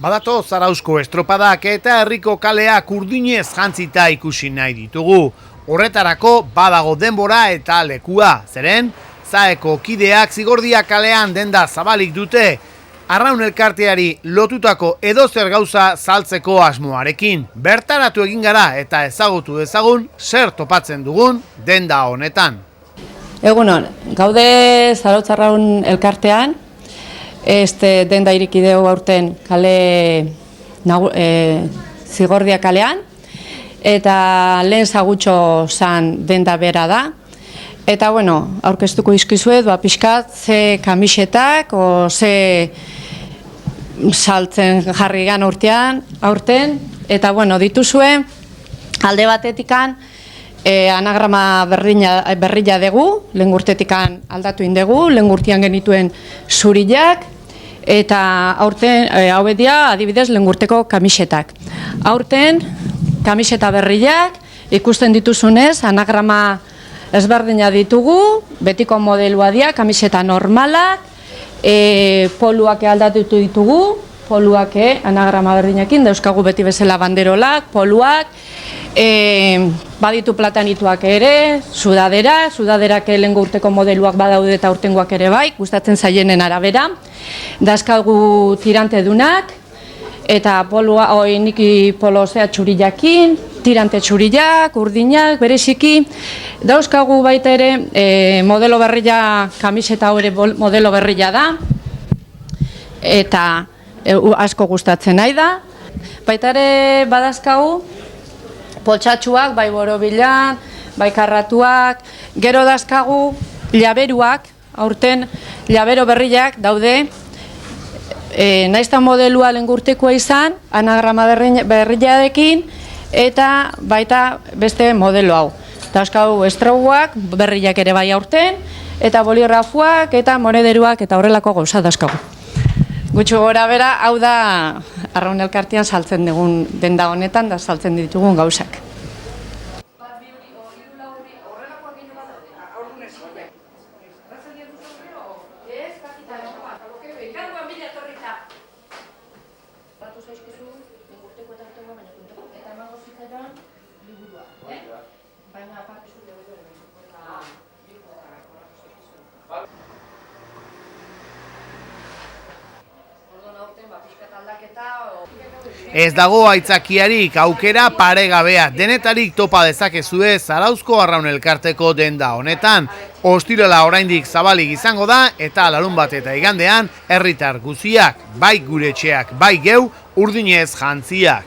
Badato Zarausko estropadak eta herriko kaleak urdinez jantzita ikusi nahi ditugu. Horretarako badago denbora eta lekua. Zeren, Zaeko kideak Zigordia kalean denda zabalik dute. Arraun elkarteari lotutako edozer gauza saltzeko asmoarekin. Bertaratu egin gara eta ezagutu dezagun zer topatzen dugun denda honetan. Egunon, gaude Zarautz Arraun elkartean, denda iriki dugu aurten Zigordia kalean, eta lehen zagutxo zan denda bera da. Eta, bueno, aurkeztuko izkizuet, pixkat, ze kamisetak, o ze saltzen jarri gan aurten, eta, bueno, dituzue, alde batetikan, anagrama berria dugu, lehen urtetikan aldatu indegu, lehen urtean genituen zuriak, eta aurten, hau bedia, adibidez, lehen urteko kamisetak. Aurten, kamiseta berriak, ikusten dituzunez, anagrama ezberdina ditugu, betiko modelua dira, kamiseta normalak, poluak aldatu ditugu, poluak anagrama berdinakin, dauzkagu beti bezala banderolak, poluak, baditu platanituak ere, sudaderak lehengo urteko modeluak badaude eta urtengoak ere bai, gustatzen zaienen arabera, dauzkagu tirante dunak, eta niki polo zea txurillakin, tirante txurillak, urdinak, bereziki, dauzkagu baita ere modelo berria, kamiseta hori modelo berria da, eta asko gustatzen nahi da. Baita ere badazkagu, poltsatxuak, bai borobilan, bai karratuak, gero dazkagu laberuak, aurten labero berriak daude, naizta modelua lengurtekoa izan, anagrama berriarekin, eta baita beste modelo hau. Dauzkagu estroguak, berriak ere bai aurten, eta boligrafuak, eta monederuak, eta horrelako gauza dauzkagu. Gutxu gora bera, hau da Arraun elkartean saltzen dugun denda honetan, da saltzen ditugun gauzak. Ez dago aitzakiarik, aukera paregabea, denetarik topa dezakezue Zarauzko Arraun elkarteko denda honetan. Ostirala oraindik zabalik izango da eta larunbat eta igandean herritar guziak, bai gure etxeak, bai geu urdinez jantziak.